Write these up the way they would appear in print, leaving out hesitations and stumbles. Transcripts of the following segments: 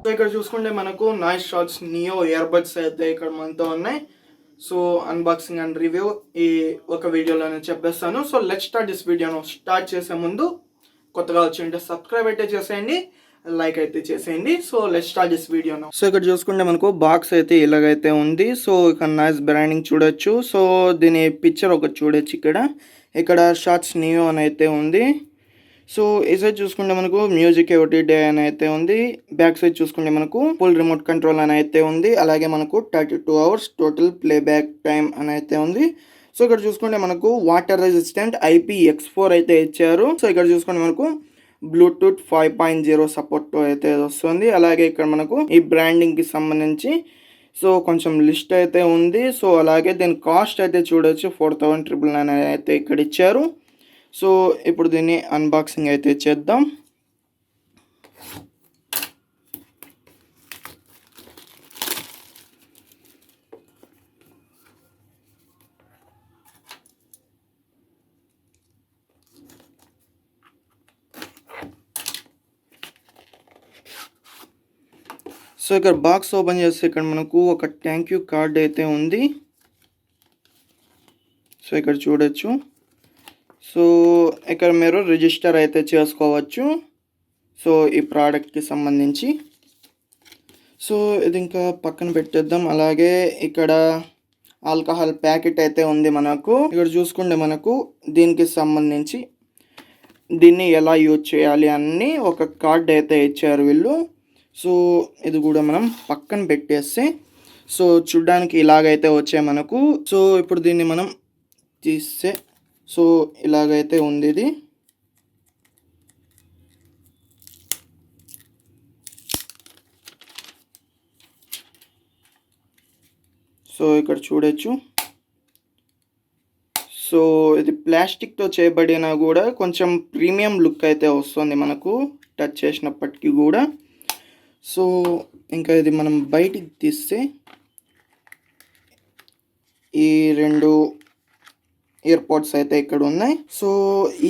So ఇక్కడ చూసుకుంటే మనకు నాయిస్ షాట్స్ నియో ఇయర్బడ్స్ అయితే ఇక్కడ మనతో ఉన్నాయి. సో అన్బాక్సింగ్ అండ్ రివ్యూ ఈ ఒక వీడియోలోనే చెప్పేస్తాను. సో లెట్స్ స్టార్ట్ దిస్ వీడియోను. స్టార్ట్ చేసే ముందు కొత్తగా వచ్చింటే సబ్స్క్రైబ్ అయితే చేసేయండి, లైక్ అయితే చేసేయండి. సో లెట్స్ స్టార్ట్ దిస్ వీడియోను. సో ఇక్కడ చూసుకుంటే మనకు బాక్స్ అయితే ఇలాగైతే ఉంది. సో ఇక్కడ నైస్ బ్రాండింగ్ చూడొచ్చు. సో దీని పిక్చర్ ఒకటి చూడొచ్చు. ఇక్కడ షార్ట్స్ నియో అని అయితే ఉంది. సో ఈ సైడ్ చూసుకుంటే మనకు మ్యూజిక్ ఎవరి డే అని అయితే ఉంది. బ్యాక్ సైడ్ చూసుకుంటే మనకు ఫుల్ రిమోట్ కంట్రోల్ అని అయితే ఉంది. అలాగే మనకు 32 hours టోటల్ ప్లేబ్యాక్ టైం అని అయితే ఉంది. సో ఇక్కడ చూసుకుంటే మనకు వాటర్ రెసిస్టెంట్ IPX4 అయితే ఇచ్చారు. సో ఇక్కడ చూసుకుంటే మనకు బ్లూటూత్ 5.0 సపోర్ట్ అయితే వస్తుంది. అలాగే ఇక్కడ మనకు ఈ బ్రాండింగ్ కి సంబంధించి సో కొంచెం లిస్ట్ అయితే ఉంది. సో అలాగే దీని కాస్ట్ అయితే చూడొచ్చు 4,999 అయితే ఇక్కడ ఇచ్చారు. సో ఇప్పుడు దీన్ని అన్బాక్సింగ్ అయితే చేద్దాం. సో ఇక్కడ బాక్స్ ఓపెన్ చేస్తే ఇక్కడ మనకు ఒక థ్యాంక్ యూ కార్డ్ అయితే ఉంది. సో ఇక్కడ చూడొచ్చు. సో ఇక్కడ మీరు రిజిస్టర్ అయితే చేసుకోవచ్చు. సో ఈ ప్రోడక్ట్కి సంబంధించి సో ఇది ఇంకా పక్కన పెట్టేద్దాం. అలాగే ఇక్కడ ఆల్కహాల్ ప్యాకెట్ అయితే ఉంది మనకు. ఇక్కడ చూసుకుంటే మనకు దీనికి సంబంధించి దీన్ని ఎలా యూజ్ చేయాలి అని ఒక కార్డ్ అయితే ఇచ్చారు వీళ్ళు. సో ఇది కూడా మనం పక్కన పెట్టేస్తే సో చూడ్డానికి ఇలాగైతే వచ్చాయి మనకు. సో ఇప్పుడు దీన్ని మనం తీస్తే సో ఇలాగైతే ఉంది ఇది. సో ఇక్కడ చూడొచ్చు. సో ఇది ప్లాస్టిక్తో చేయబడినా కూడా కొంచెం ప్రీమియం లుక్ అయితే వస్తుంది మనకు టచ్ చేసినప్పటికీ కూడా. సో ఇంకా ఇది మనం బయటికి తీస్తే ఈ 2 ఇయర్పాడ్స్ అయితే ఇక్కడ ఉన్నాయి. సో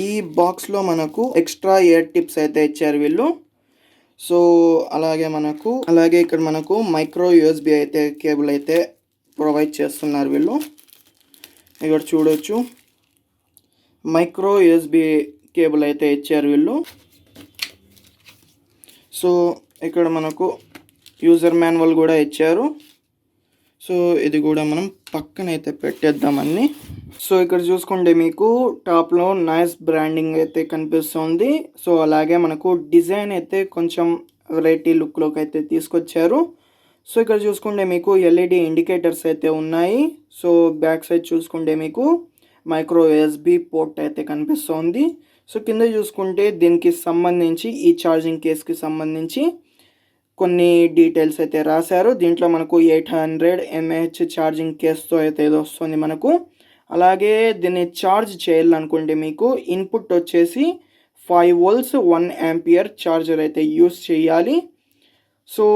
ఈ బాక్స్లో మనకు ఎక్స్ట్రా ఇయర్ టిప్స్ అయితే ఇచ్చారు వీళ్ళు. సో అలాగే ఇక్కడ మనకు మైక్రో USB అయితే కేబుల్ అయితే ప్రొవైడ్ చేస్తున్నారు వీళ్ళు. ఇక్కడ చూడొచ్చు మైక్రో USB కేబుల్ అయితే ఇచ్చారు వీళ్ళు. సో ఇక్కడ మనకు యూజర్ మాన్యువల్ కూడా ఇచ్చారు. సో ఇది కూడా మనం పక్కన అయితే పెట్టేద్దామని. సో ఇక్కడ చూసుకుంటే మీకు టాప్లో నైస్ బ్రాండింగ్ అయితే కనిపిస్తుంది. సో అలాగే మనకు డిజైన్ అయితే కొంచెం వెరైటీ లుక్లోకి అయితే తీసుకొచ్చారు. సో ఇక్కడ చూసుకుంటే మీకు LED ఇండికేటర్స్ అయితే ఉన్నాయి. సో బ్యాక్ సైడ్ చూసుకుంటే మీకు మైక్రో USB పోర్ట్ అయితే కనిపిస్తుంది. సో కింద చూసుకుంటే దీనికి సంబంధించి ఈ ఛార్జింగ్ కేస్కి సంబంధించి కొన్ని డీటెయిల్స్ అయితే రాశారు. దీంట్లో మనకు 800 mAh ఛార్జింగ్ కేస్తో అయితే ఇది వస్తుంది మనకు. అలాగే దీన్ని ఛార్జ్ చేయాలనుకుంటే మీకు ఇన్పుట్ వచ్చేసి 5 volts 1 ampere ఛార్జర్ అయితే యూస్ చేయాలి. సో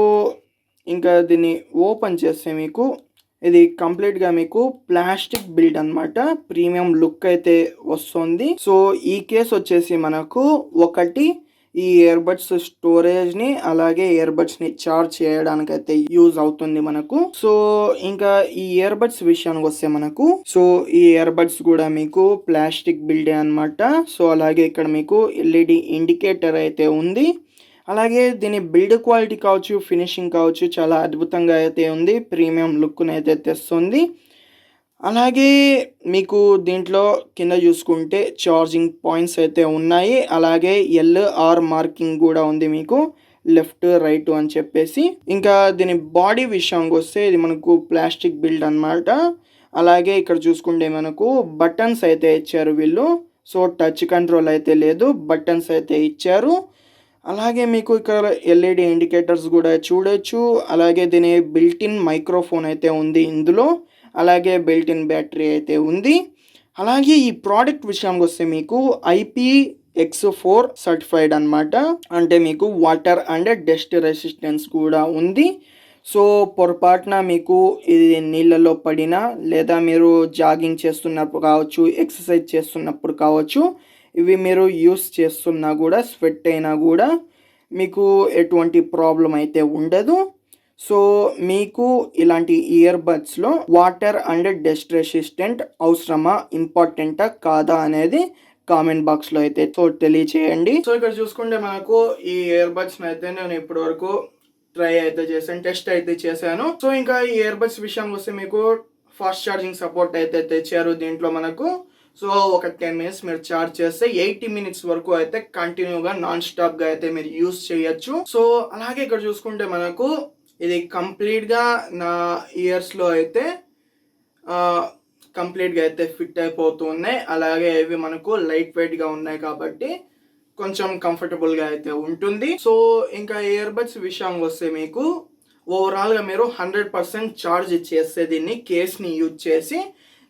ఇంకా దీన్ని ఓపెన్ చేస్తే మీకు ఇది కంప్లీట్గా మీకు ప్లాస్టిక్ బిల్డ్ అనమాట. ప్రీమియం లుక్ అయితే వస్తుంది. సో ఈ కేస్ వచ్చేసి మనకు ఒకటి ఈ ఇయర్బడ్స్ స్టోరేజ్ని అలాగే ఇయర్బడ్స్ని ఛార్జ్ చేయడానికి అయితే యూజ్ అవుతుంది మనకు. సో ఇంకా ఈ ఇయర్బడ్స్ విషయానికి వస్తే మనకు సో ఈ ఇయర్బడ్స్ కూడా మీకు ప్లాస్టిక్ బిల్డే అనమాట. సో అలాగే ఇక్కడ మీకు LED ఇండికేటర్ అయితే ఉంది. అలాగే దీని బిల్డ్ క్వాలిటీ కావచ్చు, ఫినిషింగ్ కావచ్చు చాలా అద్భుతంగా అయితే ఉంది. ప్రీమియం లుక్ను అయితే తెస్తుంది. అలాగే మీకు దీంట్లో కింద చూసుకుంటే ఛార్జింగ్ పాయింట్స్ అయితే ఉన్నాయి. అలాగే LR మార్కింగ్ కూడా ఉంది మీకు లెఫ్ట్ రైట్ అని చెప్పేసి. ఇంకా దీని బాడీ విషయానికి వస్తే ఇది మనకు ప్లాస్టిక్ బిల్డ్ అనమాట. అలాగే ఇక్కడ చూసుకుంటే మనకు బటన్స్ అయితే ఇచ్చారు వీళ్ళు. సో టచ్ కంట్రోల్ అయితే లేదు, బటన్స్ అయితే ఇచ్చారు. అలాగే మీకు ఇక్కడ LED ఇండికేటర్స్ కూడా చూడొచ్చు. అలాగే దీని బిల్ట్-ఇన్ మైక్రోఫోన్ అయితే ఉంది ఇందులో. అలాగే బిల్ట్-ఇన్ బ్యాటరీ అయితే ఉంది. అలాగే ఈ ప్రోడక్ట్ విషయానికి వస్తే మీకు IPX4 సర్టిఫైడ్ అనమాట. అంటే మీకు వాటర్ అండ్ డస్ట్ రెసిస్టెన్స్ కూడా ఉంది. సో పొరపాటున మీకు ఇది నీళ్ళలో పడినా లేదా మీరు జాగింగ్ చేస్తున్నప్పుడు కావచ్చు, ఎక్సర్సైజ్ చేస్తున్నప్పుడు కావచ్చు, ఇవి మీరు యూస్ చేస్తున్నా కూడా స్వెట్ అయినా కూడా మీకు ఎటువంటి ప్రాబ్లం అయితే ఉండదు. సో మీకు ఇలాంటి ఇయర్ బడ్స్లో వాటర్ అండ్ డస్ట్ రెసిస్టెంట్ అవసరమా, ఇంపార్టెంటా కాదా అనేది కామెంట్ బాక్స్లో అయితే తెలియచేయండి. సో ఇక్కడ చూసుకుంటే మనకు ఈ ఇయర్ బడ్స్ అయితే నేను ఇప్పటి వరకు ట్రై అయితే చేశాను, టెస్ట్ అయితే చేశాను. సో ఇంకా ఈ ఇయర్ బడ్స్ విషయానికి వస్తే మీకు ఫాస్ట్ ఛార్జింగ్ సపోర్ట్ అయితే తెచ్చారు దీంట్లో మనకు. సో ఒక 10 మినిట్స్ మీరు ఛార్జ్ చేస్తే 80 మినిట్స్ వరకు అయితే కంటిన్యూగా నాన్ స్టాప్గా అయితే మీరు యూస్ చేయొచ్చు. సో అలాగే ఇక్కడ చూసుకుంటే మనకు ఇది కంప్లీట్గా నా ఇయర్స్లో అయితే కంప్లీట్గా అయితే ఫిట్ అయిపోతూ ఉన్నాయి. అలాగే ఇవి మనకు లైట్ వెయిట్గా ఉన్నాయి కాబట్టి కొంచెం కంఫర్టబుల్గా అయితే ఉంటుంది. సో ఇంకా ఇయర్ బడ్స్ విషయానికి వస్తే మీకు ఓవరాల్గా మీరు 100% ఛార్జ్ చేస్తే దీన్ని కేస్ని యూజ్ చేసి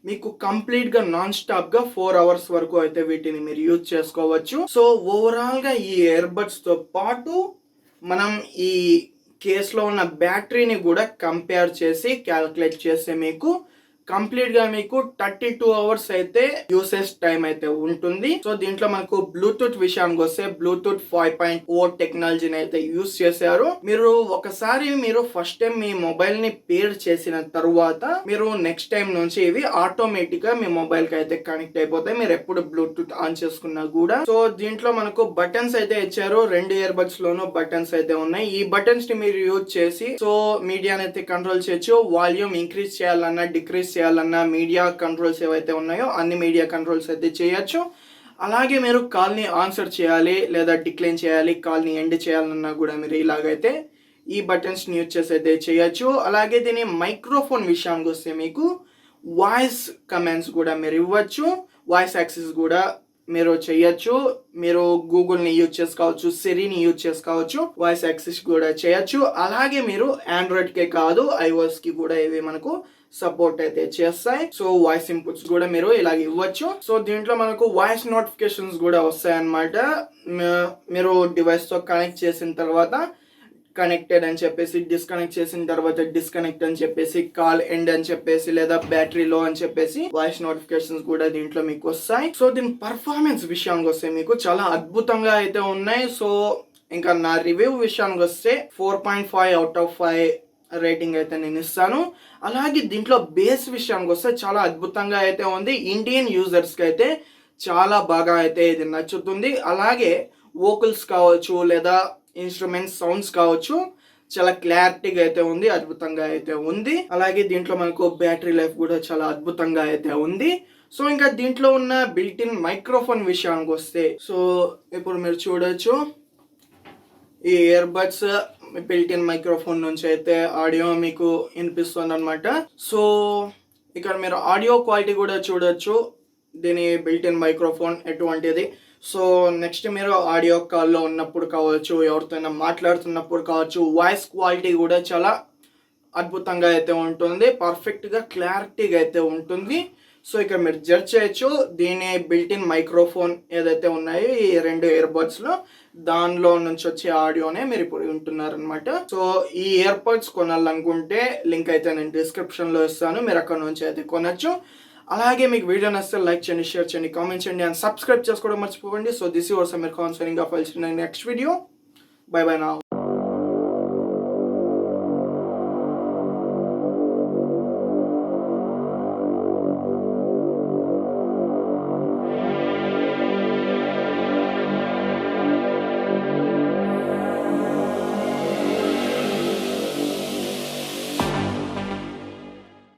మీకు కంప్లీట్గా నాన్ స్టాప్గా 4 అవర్స్ వరకు అయితే వీటిని మీరు యూజ్ చేసుకోవచ్చు. సో ఓవరాల్గా ఈ ఇయర్ బడ్స్తో పాటు మనం ఈ కేస్లో ఉన్న బ్యాటరీని కూడా కంపేర్ చేసి క్యాల్కులేట్ చేస్తే మీకు కంప్లీట్గా మీకు 32 అవర్స్ అయితే యూసేజ్ టైం అయితే ఉంటుంది. సో దీంట్లో మనకు బ్లూటూత్ విషయానికి వస్తే బ్లూటూత్ 5.0 టెక్నాలజీని అయితే యూస్ చేశారు. మీరు ఒకసారి మీరు ఫస్ట్ టైం మీ మొబైల్ ని పేర్ చేసిన తర్వాత మీరు నెక్స్ట్ టైం నుంచి ఇవి ఆటోమేటిక్ గా మీ మొబైల్ కి అయితే కనెక్ట్ అయిపోతాయి, మీరు ఎప్పుడు బ్లూటూత్ ఆన్ చేసుకున్నా కూడా. సో దీంట్లో మనకు బటన్స్ అయితే ఇచ్చారు, 2 ఇయర్ బడ్స్ లోనూ బటన్స్ అయితే ఉన్నాయి. ఈ బటన్స్ ని మీరు యూజ్ చేసి సో మీడియాని అయితే కంట్రోల్ చేయొచ్చు. వాల్యూమ్ ఇంక్రీజ్ చేయాలన్నా డిక్రీజ్ చేయాలన్నా మీడియా కంట్రోల్స్ ఏవైతే ఉన్నాయో అన్ని మీడియా కంట్రోల్స్ అయితే చేయొచ్చు. అలాగే మీరు కాల్ని ఆన్సర్ చేయాలి లేదా డిక్లైన్ చేయాలి, కాల్ని ఎండ్ చేయాలన్నా కూడా మీరు ఇలాగైతే ఈ బటన్స్ని యూజ్ చేసి అయితే చేయొచ్చు. అలాగే దీని మైక్రోఫోన్ విషయానికి వస్తే మీకు వాయిస్ కమాండ్స్ కూడా మీరు ఇవ్వచ్చు, వాయిస్ యాక్సెస్ కూడా మీరు చేయొచ్చు. మీరు గూగుల్ని యూజ్ చేసుకోవచ్చు, సిరిని యూజ్ చేసుకోవచ్చు, వాయిస్ యాక్సెస్ కూడా చేయొచ్చు. అలాగే మీరు ఆండ్రాయిడ్కే కాదు ఐఓఎస్కి కూడా ఇవి మనకు సపోర్ట్ అయితే చేస్తాయి. సో వాయిస్ ఇన్పుట్స్ కూడా మీరు ఇలాగ ఇవ్వచ్చు. సో దీంట్లో మనకు వాయిస్ నోటిఫికేషన్స్ కూడా వస్తాయి అన్నమాట. మీరు డివైస్తో కనెక్ట్ చేసిన తర్వాత కనెక్టెడ్ అని చెప్పేసి, డిస్కనెక్ట్ చేసిన తర్వాత డిస్కనెక్ట్ అని చెప్పేసి, కాల్ ఎండ్ అని చెప్పేసి, లేదా బ్యాటరీ లో అని చెప్పేసి వాయిస్ నోటిఫికేషన్స్ కూడా దీంట్లో మీకు వస్తాయి. సో దీని పర్ఫార్మెన్స్ విషయానికి వస్తే మీకు చాలా అద్భుతంగా అయితే ఉన్నాయి. సో ఇంకా నా రివ్యూ విషయానికి వస్తే 4.5 అవుట్ ఆఫ్ 5 రేటింగ్ అయితే నేను ఇస్తాను. అలాగే దీంట్లో బేస్ విషయానికి వస్తే చాలా అద్భుతంగా అయితే ఉంది. ఇండియన్ యూజర్స్కి అయితే చాలా బాగా అయితే ఇది నచ్చుతుంది. అలాగే వోకల్స్ కావచ్చు లేదా ఇన్స్ట్రుమెంట్స్ సౌండ్స్ కావచ్చు చాలా క్లారిటీగా అయితే ఉంది, అద్భుతంగా అయితే ఉంది. అలాగే దీంట్లో మనకు బ్యాటరీ లైఫ్ కూడా చాలా అద్భుతంగా అయితే ఉంది. సో ఇంకా దీంట్లో ఉన్న బిల్ట్ ఇన్ మైక్రోఫోన్ విషయానికి వస్తే సో ఇప్పుడు మీరు చూడొచ్చు ఈ ear buds built in microphone నుంచి అయితే ఆడియో మీకు వినిపిస్తుంది అనమాట. సో ఇక్కడ మీరు ఆడియో క్వాలిటీ కూడా చూడొచ్చు, దీని బిల్ట్ ఇన్ మైక్రోఫోన్ ఎటువంటిది. సో నెక్స్ట్ మీరు ఆడియో కాల్లో ఉన్నప్పుడు కావచ్చు, ఎవరితోనైనా మాట్లాడుతున్నప్పుడు కావచ్చు, వాయిస్ క్వాలిటీ కూడా చాలా అద్భుతంగా అయితే ఉంటుంది, పర్ఫెక్ట్గా క్లారిటీగా అయితే ఉంటుంది. సో ఇక్కడ మీరు జడ్జ్ చేయొచ్చు దీని బిల్ట్ ఇన్ మైక్రోఫోన్ ఏదైతే ఉన్నాయో ఈ 2 ఇయర్ బడ్స్లో దానిలో నుంచి వచ్చే ఆడియోనే మీరు ఇప్పుడు వింటున్నారనమాట. సో ఈ ఇయర్ బడ్స్ కొనాలనుకుంటే లింక్ అయితే నేను డిస్క్రిప్షన్లో ఇస్తాను, మీరు అక్కడ నుంచి అయితే కొనొచ్చు. అలాగే మీకు వీడియో నచ్చితే లైక్ చేయండి, షేర్ చేయండి, కామెంట్ చేయండి అండ్ సబ్స్క్రైబ్ చేసుకోవడం మర్చిపోకండి. So this your Sameer Khan signing off. Next video. By by now.